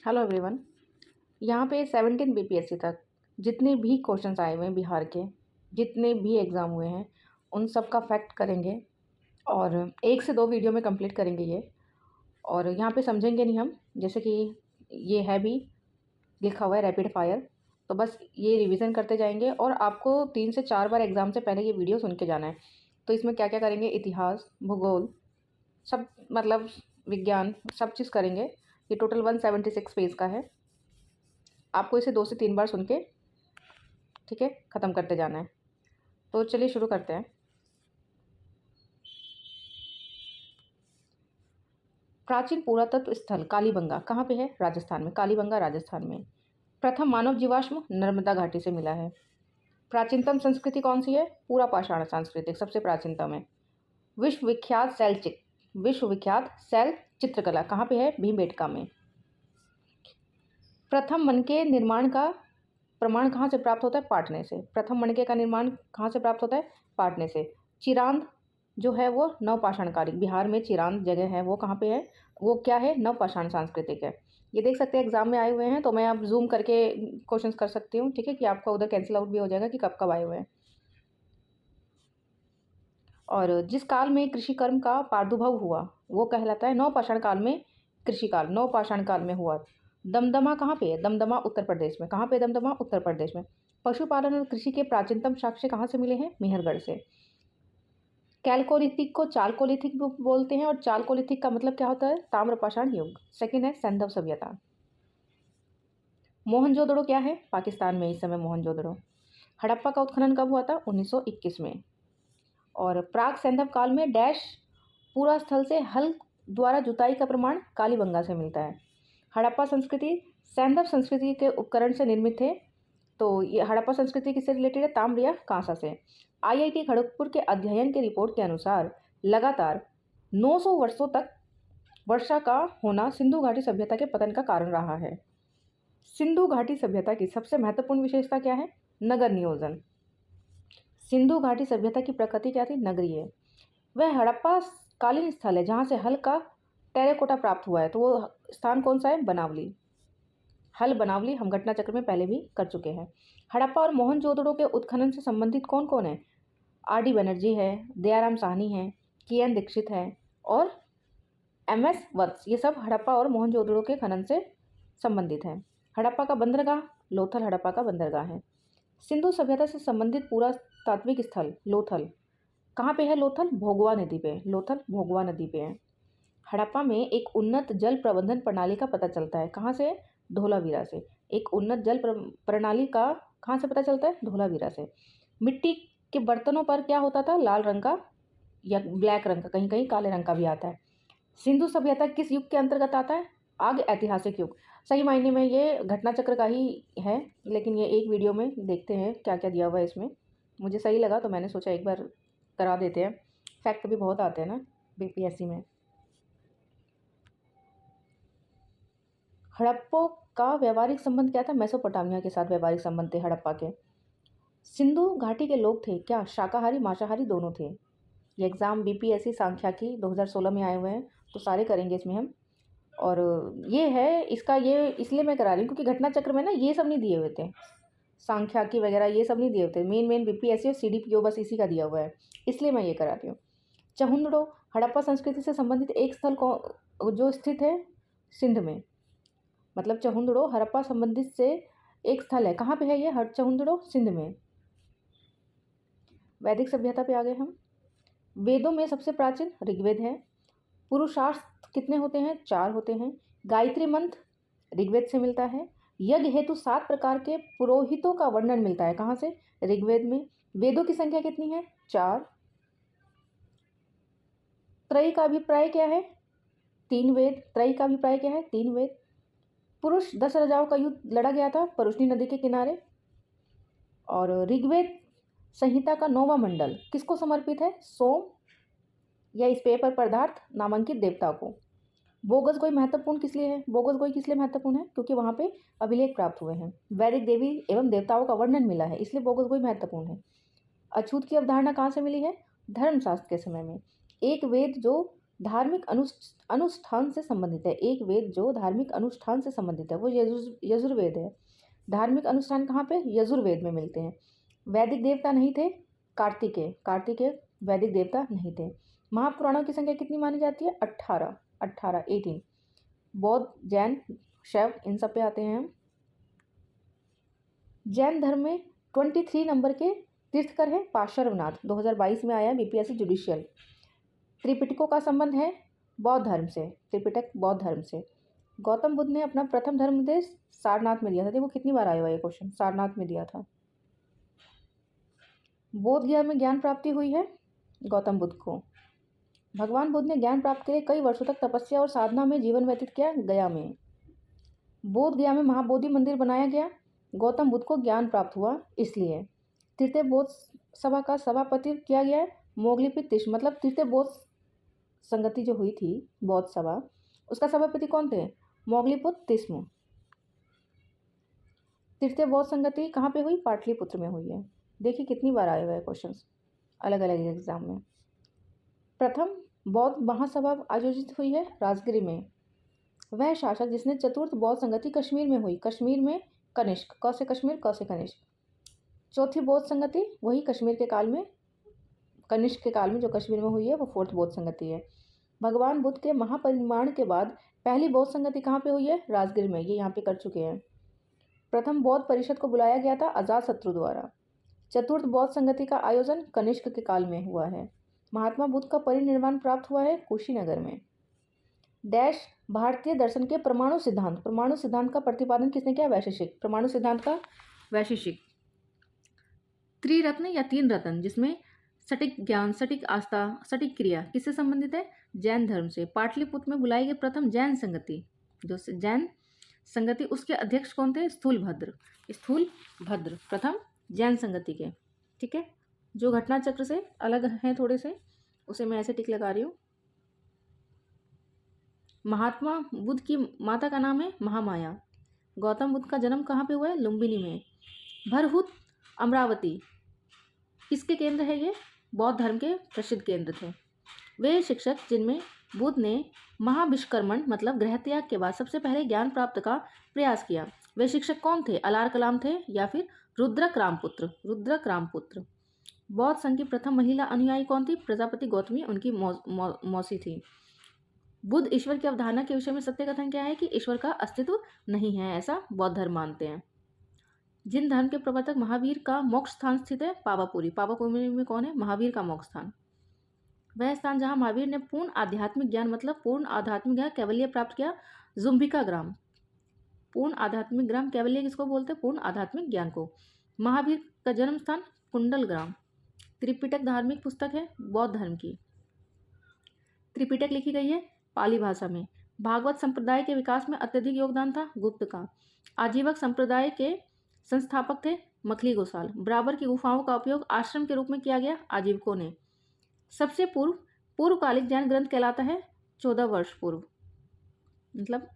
Hello everyone. यहाँ पे 17 BPSC तक जितने भी क्वेश्चंस आए हुए हैं बिहार के, जितने भी एग्ज़ाम हुए हैं, उन सब का फैक्ट करेंगे और 1 से 2 वीडियो में कंप्लीट करेंगे ये। और यहाँ पे समझेंगे नहीं हम, जैसे कि ये है भी लिखा हुआ है रैपिड फायर, तो बस ये रिवीजन करते जाएंगे और आपको 3 से 4 बार एग्ज़ाम से पहले ये वीडियो सुन के जाना है। तो इसमें क्या क्या करेंगे, इतिहास, भूगोल, सब मतलब विज्ञान, सब चीज़ करेंगे। ये टोटल 176 पेज का है। आपको इसे 2 से 3 बार सुन के ठीक है ख़त्म करते जाना है। तो चलिए शुरू करते हैं। प्राचीन पुरातत्व स्थल कालीबंगा कहाँ पे है? राजस्थान में। कालीबंगा राजस्थान में। प्रथम मानव जीवाश्म नर्मदा घाटी से मिला है। प्राचीनतम संस्कृति कौन सी है? पूरा पाषाण सांस्कृतिक सबसे प्राचीनतम है। विश्व विख्यात शैल चित्रकला कहाँ पे है? भीमबेटका में। प्रथम मनके निर्माण का प्रमाण कहाँ से प्राप्त होता है? पाटने से। प्रथम मणके का निर्माण कहाँ से प्राप्त होता है? पाटने से। चिरांद जो है वो नवपाषाण कालिक, बिहार में चिरांद जगह है वो कहाँ पे है? वो क्या है? नवपाषाण सांस्कृतिक है। ये देख सकते हैं एग्जाम में आए हुए हैं, तो मैं अब जूम करके क्वेश्चंस कर सकती हूँ, ठीक है, कि आपका उधर कैंसिल आउट भी हो जाएगा कि कब कब आए हुए हैं। और जिस काल में कृषि कर्म का प्रादुर्भाव हुआ वो कहलाता है नवपाषाण काल में। कृषि काल नवपाषाण काल में हुआ। दमदमा कहाँ पे है? दमदमा उत्तर प्रदेश में। कहाँ पे? दमदमा उत्तर प्रदेश में। पशुपालन और कृषि के प्राचीनतम साक्ष्य कहाँ से मिले हैं? मेहरगढ़ से। कैलकोलिथिक को चालकोलिथिक बोलते हैं, और चालकोलिथिक का मतलब क्या होता है? ताम्रपाषाण युग। सेकेंड है सैंधव सभ्यता। मोहनजोदड़ो क्या है? पाकिस्तान में इस समय मोहनजोदड़ो। हड़प्पा का उत्खनन कब हुआ था? 1921 में। और प्राग सैंधव काल में डैश पूरा स्थल से हल द्वारा जुताई का प्रमाण कालीबंगा से मिलता है। हड़प्पा संस्कृति सैंधव संस्कृति के उपकरण से निर्मित थे। तो ये हड़प्पा संस्कृति किससे रिलेटेड है? ताम्र या कांसा से। आईआईटी खड़गपुर के अध्ययन के रिपोर्ट के अनुसार लगातार 900 वर्षों तक वर्षा का होना सिंधु घाटी सभ्यता के पतन का कारण रहा है। सिंधु घाटी सभ्यता की सबसे महत्वपूर्ण विशेषता क्या है? नगर नियोजन। सिंधु घाटी सभ्यता की प्रकृति क्या थी? नगरीय। वह हड़प्पा कालीन स्थल है जहाँ से हल का टेराकोटा प्राप्त हुआ है। तो वो स्थान कौन सा है? बनावली। हल बनावली हम घटना चक्र में पहले भी कर चुके हैं। हड़प्पा और मोहनजोदड़ो के उत्खनन से संबंधित कौन कौन है? आर.डी. बनर्जी है, दयाराम साहनी है, के.एन. दीक्षित है और एम.एस. वत्स। ये सब हड़प्पा और मोहनजोदड़ो के खनन से संबंधित हैं। हड़प्पा का बंदरगाह लोथल हड़प्पा का बंदरगाह है। सिंधु सभ्यता से संबंधित पूरा तात्विक स्थल लोथल कहाँ पे है? लोथल भोगवा नदी पे। लोथल भोगवा नदी पे है। हड़प्पा में एक उन्नत जल प्रबंधन प्रणाली का पता चलता है। कहाँ से? धोलावीरा से। एक उन्नत जल प्रणाली का कहाँ से पता चलता है? धोलावीरा से। मिट्टी के बर्तनों पर क्या होता था? लाल रंग का या ब्लैक रंग का, कहीं कहीं काले रंग का भी आता है। सिंधु सभ्यता किस युग के अंतर्गत आता है? आग ऐतिहासिक युग। सही मायने में ये घटना चक्र का ही है, लेकिन ये एक वीडियो में देखते हैं क्या क्या दिया हुआ है इसमें। मुझे सही लगा तो मैंने सोचा एक बार करा देते हैं। फैक्ट भी बहुत आते हैं ना बीपीएससी में। हड़प्पा का व्यवहारिक संबंध क्या था? मेसोपोटामिया के साथ व्यवहारिक संबंध थे हड़प्पा के। सिंधु घाटी के लोग थे क्या? शाकाहारी मांसाहारी दोनों थे। ये एग्ज़ाम बीपीएससी सांख्यिकी 2016 में आए हुए हैं, तो सारे करेंगे इसमें हम। और ये है इसका, ये इसलिए मैं करा रही हूँ क्योंकि घटना चक्र में ना ये सब नहीं दिए हुए थे, सांख्यिकी वगैरह ये सब नहीं दिए हुए थे। मेन बीपीएससी और सीडीपीओ बस इसी का दिया हुआ है, इसलिए मैं ये करा रही हूँ। चहुंदड़ो हड़प्पा संस्कृति से संबंधित एक स्थल को जो स्थित है सिंध में। मतलब चहुंदड़ो हड़प्पा संबंधित से एक स्थल है। कहाँ पे है ये? चहुंदड़ो सिंध में। वैदिक सभ्यता पे आ गए हम। वेदों में सबसे प्राचीन ऋग्वेद है। पुरुषार्थ कितने होते हैं? 4 होते हैं। गायत्री मंत्र ऋग्वेद से मिलता है। यज्ञ हेतु 7 प्रकार के पुरोहितों का वर्णन मिलता है। कहाँ से? ऋग्वेद में। वेदों की संख्या कितनी है? 4। त्रयी का अभिप्राय क्या है? 3 वेद। त्रयी का अभिप्राय क्या है? 3 वेद। पुरुष 10 राजाओं का युद्ध लड़ा गया था परुष्णी नदी के किनारे। और ऋग्वेद संहिता का 9वां मंडल किसको समर्पित है? सोम या इस पेपर पदार्थ नामांकित देवता को। बोगस गोई महत्वपूर्ण किस लिए है? बोगस गोई किस लिए महत्वपूर्ण है? क्योंकि वहाँ पे अभिलेख प्राप्त हुए हैं, वैदिक देवी एवं देवताओं का वर्णन मिला है, इसलिए बोगस गोई महत्वपूर्ण है। अछूत की अवधारणा कहाँ से मिली है? धर्मशास्त्र के समय में। एक वेद जो धार्मिक अनुष्ठान से संबंधित है। एक वेद जो धार्मिक अनुष्ठान से संबंधित है वो यजुर्वेद है। धार्मिक अनुष्ठान कहाँ पे? यजुर्वेद में मिलते हैं। वैदिक देवता नहीं थे कार्तिकेय वैदिक देवता नहीं थे। महापुराणों की संख्या कितनी मानी जाती है? 18। बौद्ध, जैन, शैव, इन सब पे आते हैं हम। जैन धर्म में 23 नंबर के तीर्थकर हैं पार्श्वनाथ, 2022 में आया बीपीएससी जुडिशियल। त्रिपिटकों का संबंध है बौद्ध धर्म से, त्रिपिटक बौद्ध धर्म से। गौतम बुद्ध ने अपना प्रथम धर्म उपदेश सारनाथ में दिया था। देखो कितनी बार आया हुआ ये क्वेश्चन, सारनाथ में दिया था। बोध गया में ज्ञान प्राप्ति हुई है गौतम बुद्ध को। भगवान बुद्ध ने ज्ञान प्राप्त के लिए कई वर्षों तक तपस्या और साधना में जीवन व्यतीत किया गया में। बोध गया में महाबोधि मंदिर बनाया गया। गौतम बुद्ध को ज्ञान प्राप्त हुआ इसलिए। तृतीय बौद्ध सभा का सभापति किया गया है मोगलीपित तिष्म, मतलब तृतीय बौद्ध संगति जो हुई थी बौद्ध सभा, उसका सभापति कौन थे? मोगलीपुत्र तिष्म। तृतीय बौद्ध संगति कहाँ पे हुई? पाटलिपुत्र में हुई है। देखिए कितनी बार आए हुए क्वेश्चन अलग अलग एग्जाम में। प्रथम बौद्ध महासभा आयोजित हुई है राजगिरी में। वह शासक जिसने चतुर्थ बौद्ध संगति कश्मीर में हुई। कश्मीर में कनिष्क, क से कश्मीर, क से कनिष्क। चौथी बौद्ध संगति वही कश्मीर के काल में, कनिष्क के काल में जो कश्मीर में हुई है वो फोर्थ बौद्ध संगति है। भगवान बुद्ध के महापरिनिर्वाण के बाद पहली बौद्ध संगति कहाँ पे हुई है? राजगिर में, ये यहाँ पे कर चुके हैं। प्रथम बौद्ध परिषद को बुलाया गया था अजातशत्रु द्वारा। चतुर्थ बौद्ध संगति का आयोजन कनिष्क के काल में हुआ है। महात्मा बुद्ध का परिनिर्वाण प्राप्त हुआ है कुशीनगर में। डैश भारतीय दर्शन के परमाणु सिद्धांत का प्रतिपादन किसने किया? वैशेषिक। परमाणु सिद्धांत का वैशेषिक। त्रिरत्न या 3 रत्न, जिसमें सटीक ज्ञान, सटीक आस्था, सटीक क्रिया किससे संबंधित है? जैन धर्म से। पाटलिपुत्र में बुलाई गई प्रथम जैन संगति, जो जैन संगति, उसके अध्यक्ष कौन थे? स्थूलभद्र प्रथम जैन संगति के। ठीक है, जो घटना चक्र से अलग हैं थोड़े से, उसे मैं ऐसे टिक लगा रही हूँ। महात्मा बुद्ध की माता का नाम है महामाया। गौतम बुद्ध का जन्म कहाँ पे हुआ है? लुम्बिनी में। भरहुत, अमरावती किसके केंद्र है? ये बौद्ध धर्म के प्रसिद्ध केंद्र थे। वे शिक्षक जिनमें बुद्ध ने महाविष्कर्मण मतलब गृह त्याग के बाद सबसे पहले ज्ञान प्राप्त का प्रयास किया, वे शिक्षक कौन थे? अलार कलाम थे या फिर रुद्रक रामपुत्र। बौद्ध संघ की प्रथम महिला अनुयायी कौन थी? प्रजापति गौतमी, उनकी मौसी थी। बुद्ध ईश्वर की अवधारणा के विषय में सत्य कथन क्या है? कि ईश्वर का अस्तित्व नहीं है, ऐसा बौद्ध धर्म मानते हैं। जिन धर्म के प्रवर्तक महावीर का मोक्ष स्थान स्थित है? पावापुरी में कौन है? महावीर का मोक्ष स्थान। वह स्थान जहाँ महावीर ने पूर्ण आध्यात्मिक ज्ञान मतलब पूर्ण आध्यात्मिक ज्ञान कैवल्य प्राप्त किया, जुम्बिका ग्राम। पूर्ण आध्यात्मिक ग्राम कैवल्य किसको बोलते हैं? पूर्ण आध्यात्मिक ज्ञान को। महावीर का जन्म स्थान कुंडल ग्राम। त्रिपिटक धार्मिक पुस्तक है बौद्ध धर्म की। त्रिपिटक लिखी गई है पाली भाषा में। भागवत संप्रदाय के विकास में अत्यधिक योगदान था गुप्त का। आजीवक संप्रदाय के संस्थापक थे मखली गोसाल। बराबर की गुफाओं का उपयोग आश्रम के रूप में किया गया आजीवकों ने। सबसे पूर्वकालिक जैन ग्रंथ कहलाता है 14 वर्ष पूर्व, मतलब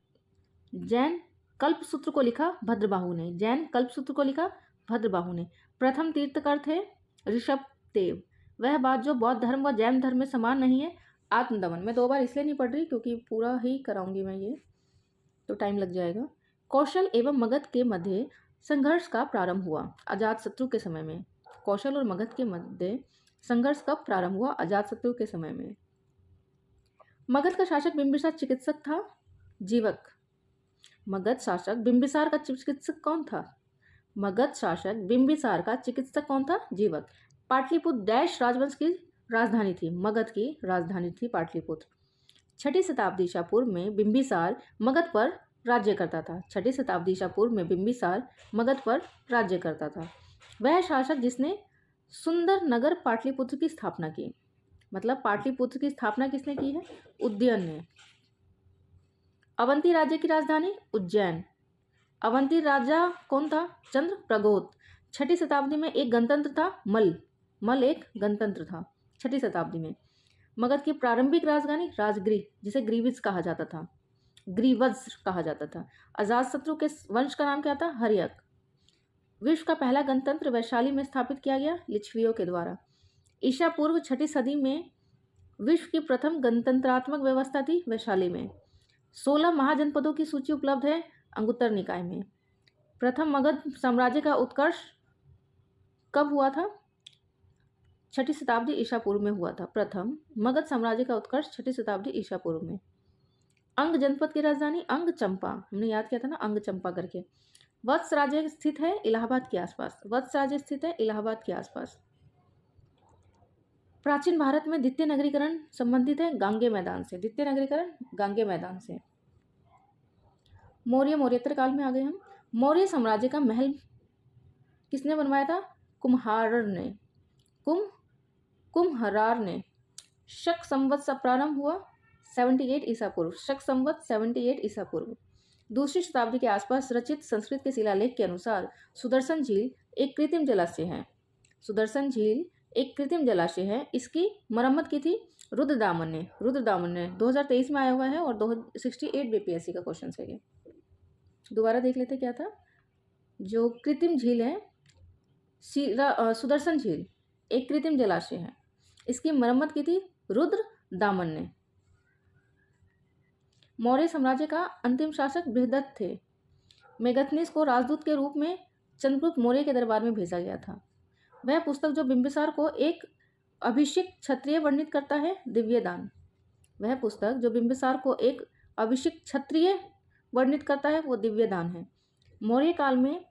जैन कल्पसूत्र को लिखा भद्रबाहु ने। प्रथम तीर्थकर थे ऋषभदेव। वह बात जो बौद्ध धर्म व जैन धर्म में समान नहीं है, आत्मदमन। मैं 2 बार इसलिए नहीं पढ़ रही क्योंकि पूरा ही कराऊंगी मैं, ये तो टाइम लग जाएगा। कौशल एवं मगध के मध्य संघर्ष का प्रारंभ हुआ अजातशत्रु के समय में। कौशल और मगध के मध्य संघर्ष कब प्रारंभ हुआ? अजातशत्रु के समय में। मगध का शासक बिंबिसार चिकित्सक था जीवक। मगध शासक बिंबिसार का चिकित्सक कौन था? जीवक। पाटलिपुत्र डैश राजवंश की राजधानी थी? मगध की राजधानी थी पाटलिपुत्र। 6ठी शताब्दी ईसा पूर्व में बिंबिसार मगध पर राज्य करता था। वह शासक जिसने सुंदर नगर पाटलिपुत्र की स्थापना की, मतलब पाटलिपुत्र की स्थापना किसने की है? उदयन ने। अवंती राज्य की राजधानी उज्जैन। अवंती राजा कौन था? चंद्रप्रगोत। 6ठी शताब्दी में एक गणतंत्र था मल एक गणतंत्र था 6ठी शताब्दी में। मगध की प्रारंभिक राजधानी राजगिरी, जिसे ग्रीवज कहा जाता था। अजातशत्रु के वंश का नाम क्या था? हर्यक। विश्व का पहला गणतंत्र वैशाली में स्थापित किया गया लिच्छवियों के द्वारा। ईसा पूर्व 6ठी सदी में विश्व की प्रथम गणतंत्रात्मक व्यवस्था थी वैशाली में। 16 महाजनपदों की सूची उपलब्ध है अंगुत्तर निकाय में। प्रथम मगध साम्राज्य का उत्कर्ष कब हुआ था? 6ठी शताब्दी ईसा पूर्व में हुआ था। प्रथम मगध साम्राज्य का उत्कर्ष 6ठी शताब्दी ईसा पूर्व में। अंग जनपद की राजधानी अंग चंपा, हमने याद किया था ना अंग चंपा करके। वत्स राज्य स्थित है इलाहाबाद के आसपास। वत्स राज्य स्थित है इलाहाबाद के आसपास। प्राचीन भारत में द्वितीय नगरीकरण संबंधित है गांगे मैदान से। द्वितीय नगरीकरण गांगे मैदान से। मौर्योत्तर काल में आ गए हम। मौर्य साम्राज्य का महल किसने बनवाया था? कुम्हार ने। कुम्हरार ने। शक संवत से प्रारंभ हुआ 78 ईसा पूर्व। शक संवत 78 ईसा पूर्व। दूसरी शताब्दी के आसपास रचित संस्कृत के शिलालेख के अनुसार सुदर्शन झील एक कृत्रिम जलाशय है। सुदर्शन झील एक कृत्रिम जलाशय है। इसकी मरम्मत की थी रुद्रदामन ने। रुद्रदामन ने 2023 में आया हुआ है और 68 बीपीएससी का क्वेश्चन है ये। दोबारा देख लेते क्या था। जो कृत्रिम झील है सुदर्शन झील एक कृत्रिम जलाशय है। इसकी मरम्मत की थी रुद्रदामन ने। मौर्य साम्राज्य का अंतिम शासक बृहदत्त थे। मेगथनीस को राजदूत के रूप में चंद्रगुप्त मौर्य के दरबार में भेजा गया था। वह पुस्तक जो बिंबिसार को एक अभिषिक्त क्षत्रिय वर्णित करता है दिव्यदान। वह पुस्तक जो बिंबिसार को एक अभिषिक्त क्षत्रिय वर्णित करता है वो दिव्यदान है। मौर्य काल में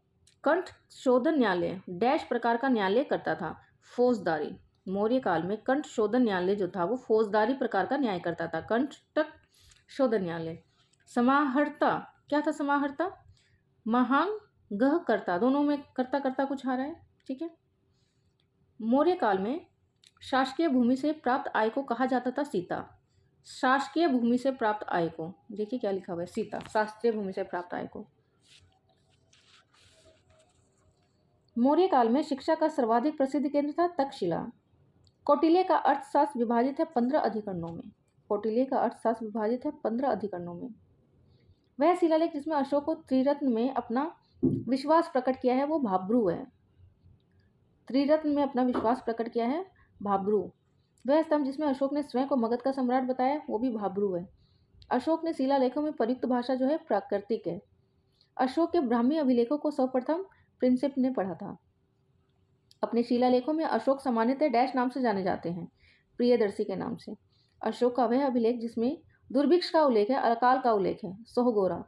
कंठ शोधन न्यायालय डैश प्रकार का न्यायालय करता था, फौजदारी। मौर्य काल में कंठ शोधन न्यायालय जो था वो फौजदारी प्रकार का न्याय करता था, कंठक शोधन न्यायालय। समाहर्ता क्या था? समाहर्ता महांग गह कर्ता, दोनों में कर्ता कर्ता कुछ आ रहा है, ठीक है। मौर्य काल में शासकीय भूमि से प्राप्त आय को कहा जाता था सीता। शासकीय भूमि से प्राप्त आय को, देखिए क्या लिखा हुआ है, सीता, शासकीय भूमि से प्राप्त आय को। मौर्य काल में शिक्षा का सर्वाधिक प्रसिद्ध केंद्र था तक्षशिला। कौटिल्य का अर्थशास्त्र विभाजित है 15 अधिकरणों में। कौटिल्य का अर्थशास्त्र विभाजित है 15 अधिकरणों में। वह शिलालेख जिसमें अशोक को त्रिरत्न में अपना विश्वास प्रकट किया है वो भाब्रू है। त्रिरत्न में अपना विश्वास प्रकट किया है भाब्रू। वह स्तंभ जिसमें अशोक ने स्वयं को मगध का सम्राट बताया वो भी भाब्रू है। अशोक ने शिलालेखों में प्रयुक्त भाषा जो है प्राकृतिक है। अशोक के ब्राह्मी अभिलेखों को सर्वप्रथम प्रिंसिप ने पढ़ा था। अपने शिलालेखों में अशोक सामान्यतः डैश नाम से जाने जाते हैं, प्रियदर्शी के नाम से। अशोक का वह अभिलेख जिसमें दुर्भिक्ष का उल्लेख है, अकाल का उल्लेख है, सोहगोरा।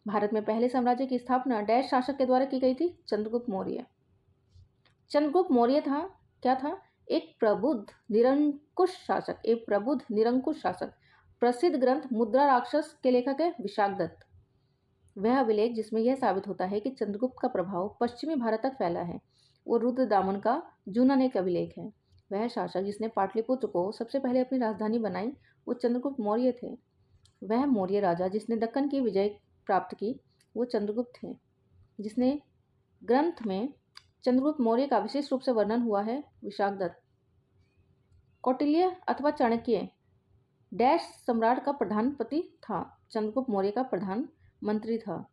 भारत में पहले साम्राज्य की स्थापना डैश शासक के द्वारा की गई थी? चंद्रगुप्त मौर्य। चंद्रगुप्त मौर्य था क्या था? एक प्रबुद्ध निरंकुश शासक। एक प्रबुद्ध निरंकुश शासक। प्रसिद्ध ग्रंथ मुद्रा राक्षस के लेखक है विशाखदत्त। वह अभिलेख जिसमें यह साबित होता है कि चंद्रगुप्त का प्रभाव पश्चिमी भारत तक फैला है वो रुद्रदामन का जूनन एक अभिलेख है। वह शासक जिसने पाटलिपुत्र को सबसे पहले अपनी राजधानी बनाई वो चंद्रगुप्त मौर्य थे। वह मौर्य राजा जिसने दक्कन की विजय प्राप्त की वो चंद्रगुप्त थे। जिसने ग्रंथ में चंद्रगुप्त मौर्य का विशेष रूप से वर्णन हुआ है विशाखदत्त। कौटिल्य अथवा चाणक्य डैश सम्राट का प्रधानपति था। चंद्रगुप्त मौर्य का प्रधान मंत्री था।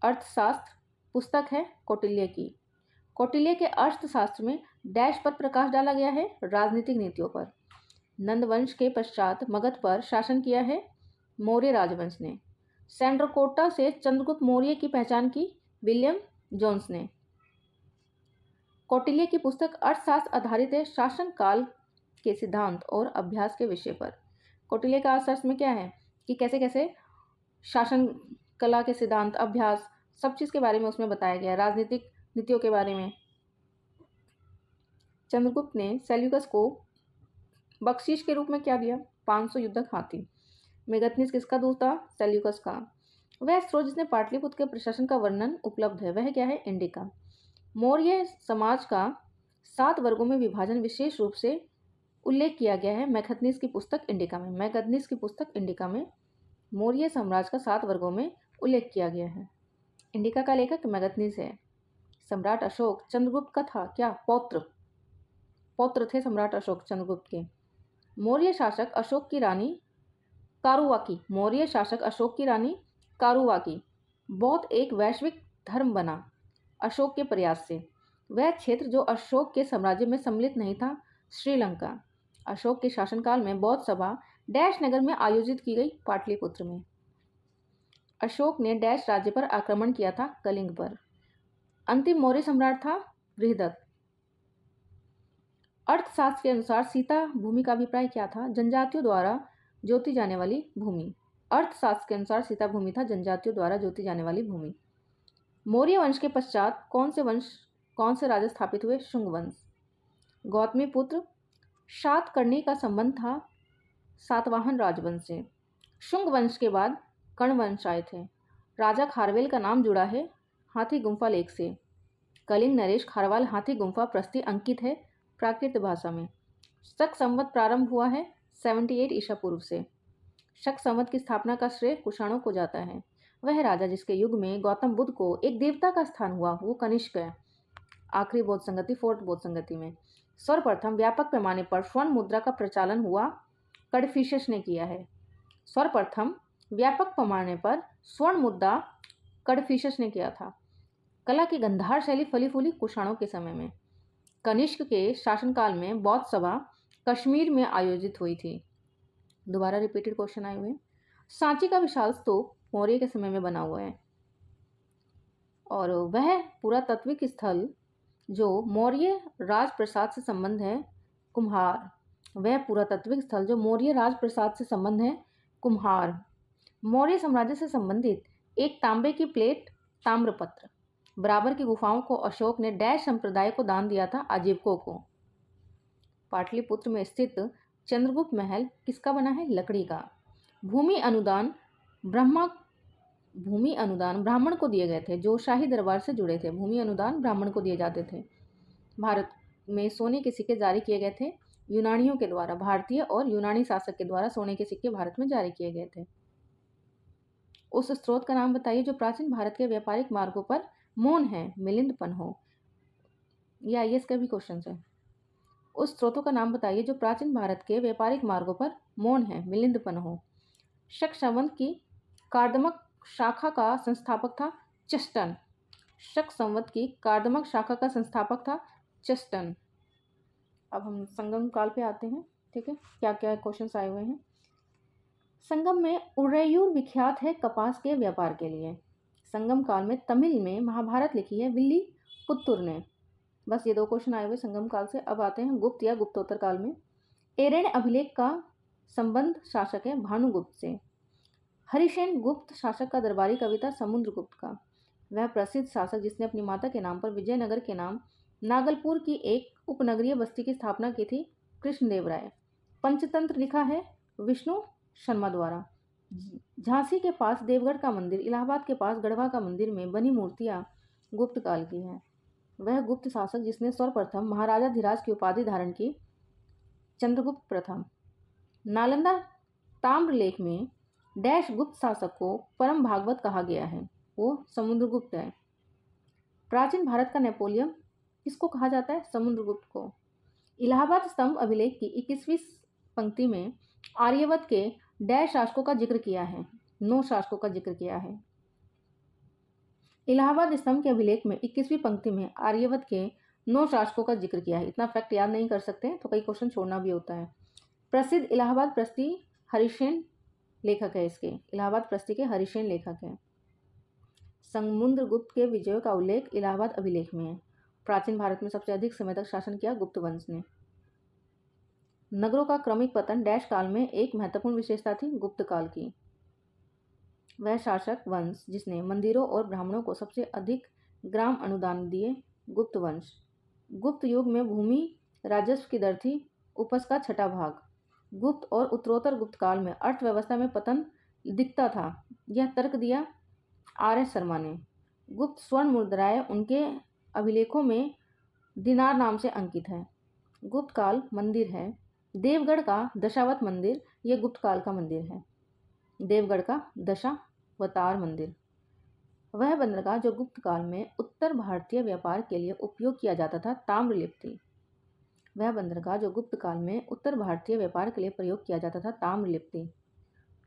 अर्थशास्त्र पुस्तक है कौटिल्य की। कौटिल्य के अर्थशास्त्र में डैश पर प्रकाश डाला गया है राजनीतिक नीतियों पर। नंदवंश के पश्चात मगध पर शासन किया है मौर्य राजवंश ने। सैंड्रकोटा से चंद्रगुप्त मौर्य की पहचान की विलियम जोन्स ने। कौटिल्य की पुस्तक अर्थशास्त्र आधारित है शासन काल के सिद्धांत और अभ्यास के विषय पर। कौटिल्य का अर्थशास्त्र में क्या है कि कैसे कैसे शासन कला के सिद्धांत, अभ्यास, सब चीज़ के बारे में उसमें बताया गया है, राजनीतिक नीतियों के बारे में। चंद्रगुप्त ने सेल्यूकस को बख्शीश के रूप में क्या दिया? 500 युद्धक हाथी। मेगथनीस किसका दूत था? सेल्यूकस का। वह स्रोत जिसने पाटलिपुत्र के प्रशासन का वर्णन उपलब्ध है वह क्या है? इंडिका। मौर्य समाज का 7 वर्गों में विभाजन विशेष रूप से उल्लेख किया गया है मेगथनीस की पुस्तक इंडिका में। मेगथनीस की पुस्तक इंडिका में मौर्य साम्राज्य का 7 वर्गों में उल्लेख किया गया है। इंडिका का लेखक मेगथनीस है। सम्राट अशोक चंद्रगुप्त का था क्या? पौत्र थे सम्राट अशोक चंद्रगुप्त के। मौर्य शासक अशोक की रानी कारुवाकी। मौर्य शासक अशोक की रानी कारुवाकी। बौद्ध एक वैश्विक धर्म बना अशोक के प्रयास से। वह क्षेत्र जो अशोक के साम्राज्य में सम्मिलित नहीं था श्रीलंका। अशोक के शासनकाल में बौद्ध सभा डैश नगर में आयोजित की गई? पाटलिपुत्र में। अशोक ने डैश राज्य पर आक्रमण किया था? कलिंग पर। अंतिम मौर्य सम्राट था? बृहदत्त। अर्थशास्त्र के अनुसार सीता भूमि का अभिप्राय क्या था? जनजातियों द्वारा जोती जाने वाली भूमि। अर्थशास्त्र के अनुसार सीता भूमि था जनजातियों द्वारा जोती जाने वाली भूमि। मौर्य वंश के पश्चात कौन से राजा स्थापित हुए? शुंग वंश। गौतमी पुत्र शातकर्णी का संबंध था सातवाहन राजवंश से। शुंग वंश के बाद कर्ण वंश आए थे। राजा खारवेल का नाम जुड़ा है हाथी गुम्फा लेख से। कलिंग नरेश खारवाल हाथी गुम्फा प्रस्ती अंकित है प्राकृत भाषा में। शक संवत प्रारंभ हुआ है 78 ईसा पूर्व से। शक संवत की स्थापना का श्रेय कुषाणों को जाता है। वह राजा जिसके युग में गौतम बुद्ध को एक देवता का स्थान हुआ वो कनिष्क है। आखिरी बौद्ध संगति, फोर्थ बौद्ध संगति में सर्वप्रथम व्यापक पैमाने पर स्वर्ण मुद्रा का प्रचालन हुआ कड़फिशस ने किया है। सर्वप्रथम व्यापक पैमाने पर स्वर्ण मुद्रा कड़फिशस ने किया था। कला की गंधार शैली फली फूली कुषाणों के समय में। कनिष्क के शासनकाल में बौद्ध सभा कश्मीर में आयोजित हुई थी। दोबारा रिपीटेड क्वेश्चन आए हुए। सांची का विशाल स्तूप मौर्य के समय में बना हुआ है और वह पुरातात्विक स्थल जो मौर्य राजप्रसाद से संबंध है कुम्हार। वह पुरातात्विक स्थल जो मौर्य राजप्रसाद से संबंध है कुम्हार। मौर्य साम्राज्य से संबंधित एक तांबे की प्लेट ताम्रपत्र। बराबर की गुफाओं को अशोक ने डैश संप्रदाय को दान दिया था? आजीवकों को। पाटलिपुत्र में स्थित चंद्रगुप्त महल किसका बना है? लकड़ी का। भूमि अनुदान ब्राह्मण को दिए गए थे जो शाही दरबार से जुड़े थे। भूमि अनुदान ब्राह्मण को दिए जाते थे। भारत में सोने के सिक्के जारी किए गए थे यूनानियों के द्वारा। भारतीय और यूनानी शासक के द्वारा सोने के सिक्के भारत में जारी किए गए थे। उस स्रोत का नाम बताइए जो प्राचीन भारत के व्यापारिक मार्गों पर मौन है? मिलिंद पन्हो। या आईएएस का भी क्वेश्चन है। उस स्रोतों का नाम बताइए जो प्राचीन भारत के व्यापारिक मार्गों पर मौन है? मिलिंद पन्हो। शक संवत की कार्दमक शाखा का संस्थापक था? चेस्टन। शक संवत की कार्दमक शाखा का संस्थापक था चेस्टन। अब हम संगम काल पे आते हैं। ठीक है, क्या क्या क्वेश्चंस आए हुए हैं। संगम में उरैयूर विख्यात है कपास के व्यापार के लिए। संगम काल में तमिल में महाभारत लिखी है विल्ली पुत्तुर ने। बस ये 2 क्वेश्चन आए हुए संगम काल से। अब आते हैं गुप्त या गुप्तोत्तर काल में। एरेण अभिलेख का संबंध शासक है भानुगुप्त से। हरिसेन गुप्त शासक का दरबारी कवि था समुद्रगुप्त का। वह प्रसिद्ध शासक जिसने अपनी माता के नाम पर विजयनगर के नाम नागलपुर की एक उपनगरीय बस्ती की स्थापना की थी कृष्णदेव राय। पंचतंत्र लिखा है विष्णु शर्मा द्वारा। झांसी के पास देवगढ़ का मंदिर, इलाहाबाद के पास गढ़वा का मंदिर में बनी मूर्तियां गुप्त काल की हैं। वह गुप्त शासक जिसने सर्वप्रथम महाराजा धीराज की उपाधि धारण की चंद्रगुप्त प्रथम। नालंदा ताम्रलेख में डैश गुप्त शासक को परम भागवत कहा गया है? वो समुद्रगुप्त है। प्राचीन भारत का नेपोलियन किसको कहा जाता है? समुद्रगुप्त को। इलाहाबाद स्तंभ अभिलेख की 21वीं पंक्ति में आर्यवत के डैश शासकों का जिक्र किया है? 9 शासकों का जिक्र किया है। इलाहाबाद स्तंभ के अभिलेख में 21वीं पंक्ति में आर्यवत के 9 शासकों का जिक्र किया है। इतना फैक्ट याद नहीं कर सकते तो कई क्वेश्चन छोड़ना भी होता है। प्रसिद्ध इलाहाबाद प्रस्ती हरिसेन लेखक है इसके। इलाहाबाद प्रस्ती के हरिसेन लेखक हैं। समुद्रगुप्त के विजयों का उल्लेख इलाहाबाद अभिलेख में है। प्राचीन भारत में सबसे अधिक समय तक शासन किया गुप्त वंश ने। नगरों का क्रमिक पतन डैश काल में एक महत्वपूर्ण विशेषता थी गुप्त काल की। वह शासक वंश जिसने मंदिरों और ब्राह्मणों को सबसे अधिक ग्राम अनुदान दिए गुप्त वंश। गुप्त युग में भूमि राजस्व की दर थी उपज का 6वां भाग। गुप्त और उत्तरोत्तर गुप्त काल में अर्थव्यवस्था में पतन दिखता था। यह तर्क दिया RS शर्मा ने। गुप्त स्वर्ण मुद्राएं उनके अभिलेखों में दिनार नाम से अंकित है। गुप्त काल मंदिर है देवगढ़ का दशावत मंदिर। यह गुप्त काल का मंदिर है, देवगढ़ का दशावतार मंदिर। वह बंदरगाह जो गुप्त काल में उत्तर भारतीय व्यापार के लिए उपयोग किया जाता था ताम्रलिप्ति। वह बंदरगाह जो गुप्त काल में उत्तर भारतीय व्यापार के लिए प्रयोग किया जाता था ताम्रलिप्ति।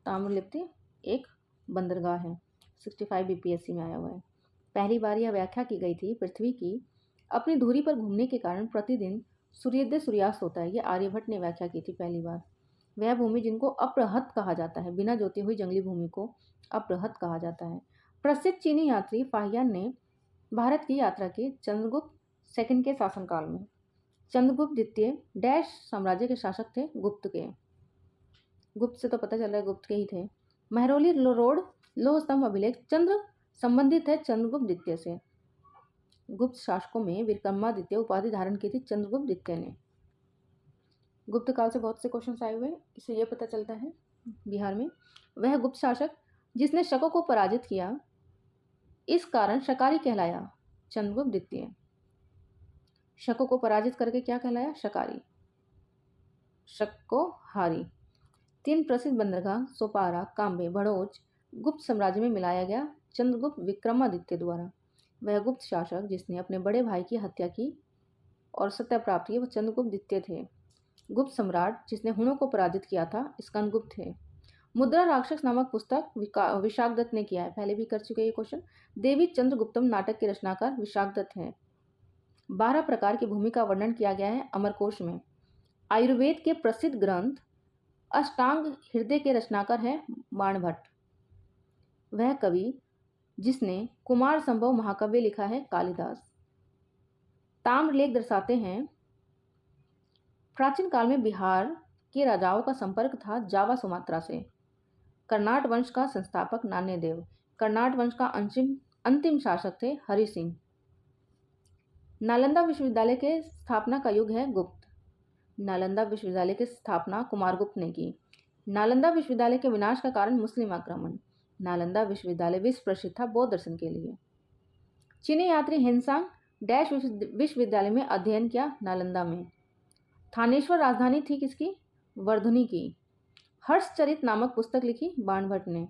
ताम्रलिप्ति एक बंदरगाह है। 65 BPSC में आया हुआ है। पहली बार यह व्याख्या की गई थी पृथ्वी की अपनी धुरी पर घूमने के कारण प्रतिदिन सूर्योदय सूर्यास्त होता है, ये आर्यभट्ट ने व्याख्या की थी पहली बार। वह भूमि जिनको अपृहत कहा जाता है, बिना जोती हुई जंगली भूमि को अपृहत कहा जाता है। प्रसिद्ध चीनी यात्री फाहियान ने भारत की यात्रा की चंद्रगुप्त सेकंड के शासनकाल में। चंद्रगुप्त द्वितीय डैश साम्राज्य के शासक थे, गुप्त के। गुप्त से तो पता चल रहा है गुप्त के ही थे। महरौली रोड लौह स्तंभ अभिलेख चंद्र संबंधित है चंद्रगुप्त द्वितीय से। गुप्त शासकों में विक्रमादित्य उपाधि धारण की थी चंद्रगुप्त द्वितीय ने। गुप्त काल से बहुत से क्वेश्चन आए हुए, इससे यह पता चलता है बिहार में वह गुप्त शासक जिसने शकों को पराजित किया, इस कारण शकारी कहलाया चंद्रगुप्त द्वितीय। शकों को पराजित करके क्या कहलाया? शकारी, शक को हारी। 3 प्रसिद्ध बंदरगाह सोपारा, काम्बे, भड़ोच गुप्त साम्राज्य में मिलाया गया चंद्रगुप्त विक्रमादित्य द्वारा। वह गुप्त शासक जिसने अपने बड़े भाई की हत्या की और सत्ता प्राप्त की, वह चंद्रगुप्त द्वितीय थे। गुप्त सम्राट जिसने हुणों को पराजित किया था, स्कंदगुप्त थे। मुद्रा राक्षस नामक पुस्तक विशाखदत्त ने किया है, पहले भी कर चुके ये क्वेश्चन। देवी चंद्रगुप्तम नाटक के रचनाकार विशाखदत्त हैं। 12 प्रकार की भूमि का वर्णन किया गया है अमरकोश में। आयुर्वेद के प्रसिद्ध ग्रंथ अष्टांग हृदय के रचनाकार हैं बाणभट्ट। वह कवि जिसने कुमार संभव महाकाव्य लिखा है, कालिदास। ताम्रलेख दर्शाते हैं प्राचीन काल में बिहार के राजाओं का संपर्क था जावा सुमात्रा से। कर्नाट वंश का संस्थापक नान्यदेव। कर्नाट वंश का अंतिम शासक थे हरि सिंह। नालंदा विश्वविद्यालय के स्थापना का युग है गुप्त। नालंदा विश्वविद्यालय की स्थापना कुमारगुप्त ने की। नालंदा विश्वविद्यालय के विनाश का कारण मुस्लिम आक्रमण। नालंदा विश्वविद्यालय विश्व प्रसिद्ध था बौद्ध दर्शन के लिए। चीनी यात्री हिनसांग डैश विश्वविद्यालय में अध्ययन किया, नालंदा में। थानेश्वर राजधानी थी किसकी? वर्धनी की। हर्षचरित नामक पुस्तक लिखी बाणभट्ट ने।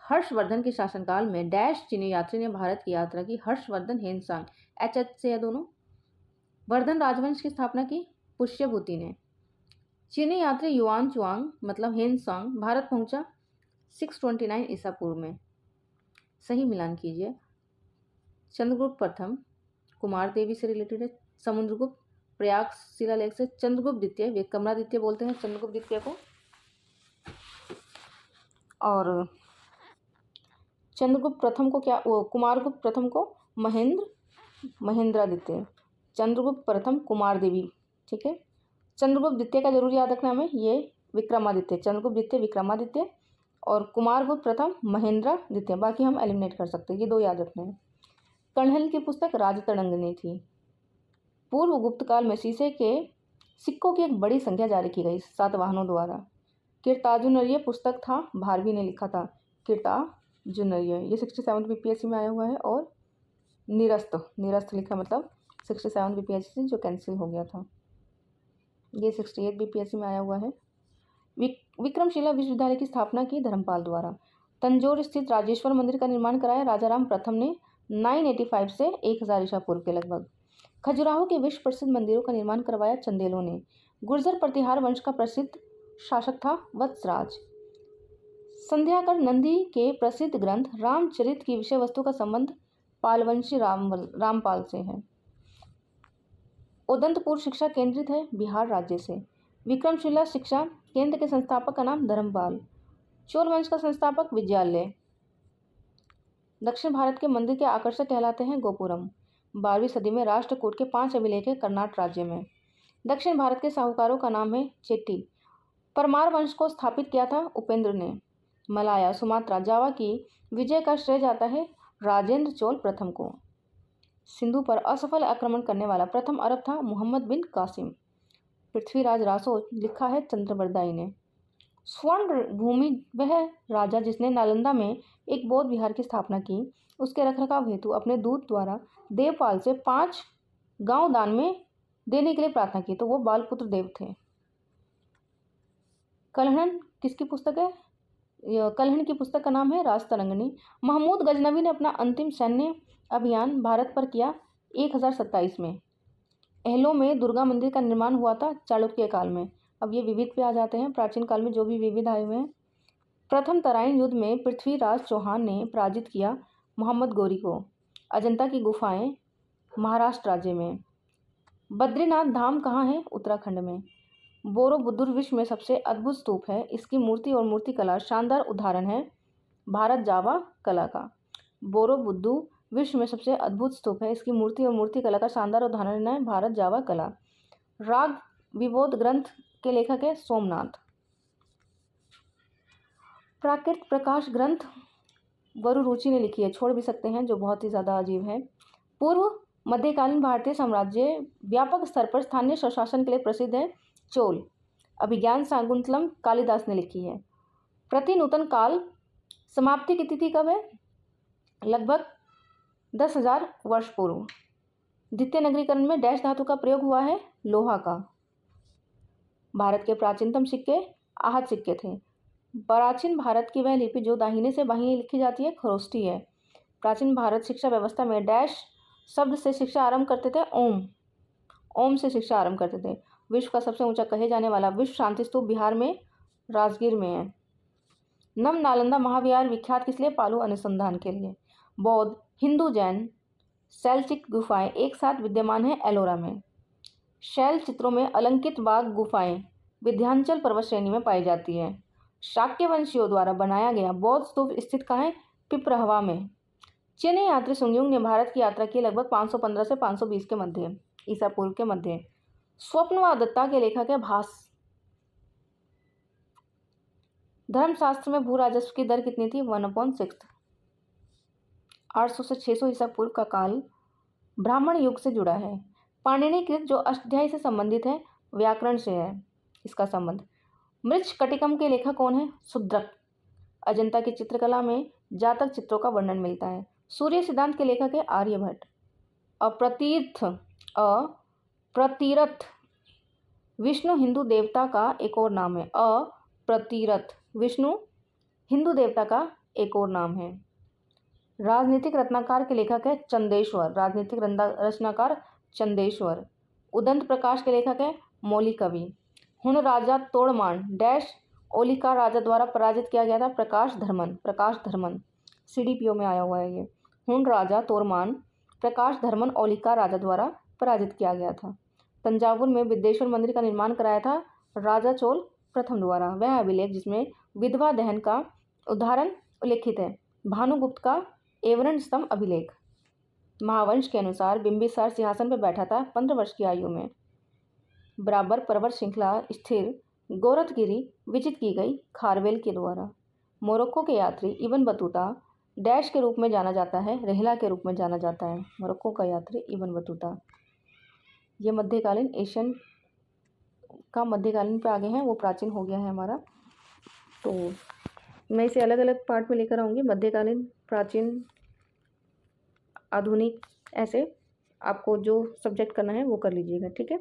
हर्षवर्धन के शासनकाल में डैश चीनी यात्री ने भारत की यात्रा की, हर्षवर्धन हेनसांग, एच से है दोनों। वर्धन राजवंश की स्थापना की पुष्यभूति ने। चीनी यात्री युआन चुआंग मतलब हेनसांग भारत पहुंचा 629 ईसा पूर्व में। सही मिलान कीजिए। चंद्रगुप्त प्रथम कुमार देवी से रिलेटेड है, समुद्रगुप्त प्रयाग शिलालेख से, चंद्रगुप्त द्वितीय विक्रमादित्य बोलते हैं चंद्रगुप्त द्वितीय को, और चंद्रगुप्त प्रथम को क्या, वो कुमारगुप्त प्रथम को महेंद्रादित्य, चंद्रगुप्त प्रथम कुमार देवी। ठीक है, चंद्रगुप्त द्वितीय का जरूर याद रखना हमें, ये विक्रमादित्य, चंद्रगुप्त द्वितीय विक्रमादित्य और कुमारगुप्त प्रथम महेंद्रादित्य। बाकी हम एलिमिनेट कर सकते हैं, ये 2 याद रखने हैं। कण्हल की पुस्तक राजतरंगिणी थी। पूर्व गुप्त काल में शीशे के सिक्कों की एक बड़ी संख्या जारी की गई सातवाहनों द्वारा। कीर्तार्जुनर्य पुस्तक था, भारवी ने लिखा था कीर्तार्जुनर्य, ये 67 बीपीएससी में आया हुआ है। और निरस्त लिखा मतलब 67 बीपीएससी जो कैंसिल हो गया था, ये 68 बीपीएससी में आया हुआ है। विक्रमशिला विश्वविद्यालय की स्थापना की धर्मपाल द्वारा। तंजौर स्थित राजेश्वर मंदिर का निर्माण कराया राजाराम प्रथम ने 985 से 1000 ईसा पूर्व के लगभग। खजुराहो के विश्व प्रसिद्ध मंदिरों का निर्माण करवाया चंदेलों ने। गुर्जर प्रतिहार वंश का प्रसिद्ध शासक था वत्सराज। संध्याकर नंदी के प्रसिद्ध ग्रंथ रामचरित की विषय वस्तु का संबंध पालवंशी रामपाल से है। उदंतपुर शिक्षा केंद्रित है बिहार राज्य से। विक्रमशिला शिक्षा केंद्र के संस्थापक का नाम धर्मपाल। चोल वंश का संस्थापक विजयालय। दक्षिण भारत के मंदिर के आकर्षक कहलाते हैं गोपुरम। 12वीं सदी में राष्ट्रकूट के 5 अभिलेख है कर्नाटक राज्य में। दक्षिण भारत के साहूकारों का नाम है चेट्टी। परमार वंश को स्थापित किया था उपेंद्र ने। मलाया, सुमात्रा, जावा की विजय का श्रेय जाता है राजेंद्र चोल प्रथम को। सिंधु पर असफल आक्रमण करने वाला प्रथम अरब था मोहम्मद बिन कासिम। पृथ्वीराज रासो लिखा है चंद्रबरदाई ने। स्वर्ण भूमि वह राजा जिसने नालंदा में एक बौद्ध विहार की स्थापना की। उसके रखरखाव हेतु अपने दूत द्वारा देवपाल से 5 गांव दान में देने के लिए प्रार्थना की, तो वो बालपुत्र देव थे। कल्हण किसकी पुस्तक है? कल्हण की पुस्तक का नाम है राजतरंगिणी। महमूद गजनवी ने अपना अंतिम सैन्य अभियान भारत पर किया 1027 में। एहलो में दुर्गा मंदिर का निर्माण हुआ था चालुक्य काल में। अब ये विविध पे आ जाते हैं, प्राचीन काल में जो भी विविध आए हुए हैं। प्रथम तराइन युद्ध में पृथ्वीराज चौहान ने पराजित किया मोहम्मद गोरी को। अजंता की गुफाएं महाराष्ट्र राज्य में। बद्रीनाथ धाम कहाँ है? उत्तराखंड में। बोरोबुदुर विश्व में सबसे अद्भुत स्तूप है। इसकी मूर्ति और मूर्तिकला शानदार उदाहरण है भारत जावा कला का। बोरोबुद्दू विश्व में सबसे अद्भुत स्तूप है। इसकी मूर्ति और मूर्तिकला का शानदार उदाहरण है भारत जावा कला। राग विबोध ग्रंथ के लेखक है सोमनाथ। प्राकृत प्रकाश ग्रंथ वरु रुचि ने लिखी है, छोड़ भी सकते हैं, जो बहुत ही ज़्यादा अजीब है। पूर्व मध्यकालीन भारतीय साम्राज्य व्यापक स्तर पर स्थानीय स्वशासन के लिए प्रसिद्ध है। चोल। अभिज्ञान शाकुंतलम कालिदास ने लिखी है। प्रति नूतन काल समाप्ति की तिथि कब है? लगभग 10,000 वर्ष पूर्व। द्वितीय नगरीकरण में डैश धातु का प्रयोग हुआ है? लोहा का। भारत के प्राचीनतम सिक्के आहत सिक्के थे। प्राचीन भारत की वह लिपि जो दाहिने से बाहिने लिखी जाती है खरोष्टी है। प्राचीन भारत शिक्षा व्यवस्था में डैश शब्द से शिक्षा आरंभ करते थे? ओम से शिक्षा आरंभ करते थे। विश्व का सबसे ऊंचा कहे जाने वाला विश्व शांति स्तूप बिहार में राजगीर में है। नम नालंदा महाविहार विख्यात किस लिए? पालू अनुसंधान के लिए। बौद्ध, हिंदू, जैन शैलचित्र गुफाएं एक साथ विद्यमान है एलोरा में। शैल चित्रों में अलंकित बाग गुफाएं विंध्याचल पर्वत श्रेणी में पाई जाती है। शाक्य वंशियों द्वारा बनाया गया बौद्ध स्तूप स्थित कहाँ है? पिपरहवा में। चीनी यात्री सुंगयुंग ने भारत की यात्रा की लगभग 515 से 520 के मध्य, ईसा पूर्व के मध्य। स्वप्नवादत्ता के लेखक है भास। धर्मशास्त्र में भू राजस्व की दर कितनी थी? 1/6। 800 से 600 ईसा पूर्व का काल ब्राह्मण युग से जुड़ा है। पाणिनि कृत जो अष्टाध्यायी से संबंधित है, व्याकरण से है इसका संबंध। मृच्छकटिकम के लेखक कौन है? शूद्रक। अजंता की चित्रकला में जातक चित्रों का वर्णन मिलता है। सूर्य सिद्धांत के लेखक है आर्यभट्ट। अप्रतिरथ विष्णु हिंदू देवता का एक और नाम है। अप्रतिरथ विष्णु हिंदू देवता का एक और नाम है। राजनीतिक रत्नाकर के लेखक है चंदेश्वर। राजनीतिक रचनाकार चंदेश्वर। उदंत प्रकाश के लेखक है मौलिक कवि। हुन राजा तोड़मान डैश ओलिका राजा द्वारा पराजित किया गया था? प्रकाश धर्मन CDPO में आया हुआ है ये। हुन राजा तोड़मान प्रकाश धर्मन ओलिका राजा द्वारा पराजित किया गया था। तंजावुर में विद्येश्वर मंदिर का निर्माण कराया था राजा चोल प्रथम द्वारा। वह अभिलेख जिसमें विधवा दहन का उदाहरण उल्लिखित है भानुगुप्त का एवरण स्तंभ अभिलेख। महावंश के अनुसार बिंबिसार सिंहासन पर बैठा था 15 वर्ष की आयु में। बराबर पर्वत श्रृंखला स्थिर गोरखगिरी विजित की गई खारवेल के द्वारा। मोरक्को के यात्री इब्न बतूता डैश के रूप में जाना जाता है? रेहला के रूप में जाना जाता है। मोरक्को का यात्री इब्न बतूता। ये मध्यकालीन एशियन का मध्यकालीन पे आगे हैं, वो प्राचीन हो गया है हमारा। तो मैं इसे अलग अलग पार्ट में लेकर आऊँगी, मध्यकालीन, प्राचीन, आधुनिक, ऐसे आपको जो सब्जेक्ट करना है वो कर लीजिएगा, ठीक है।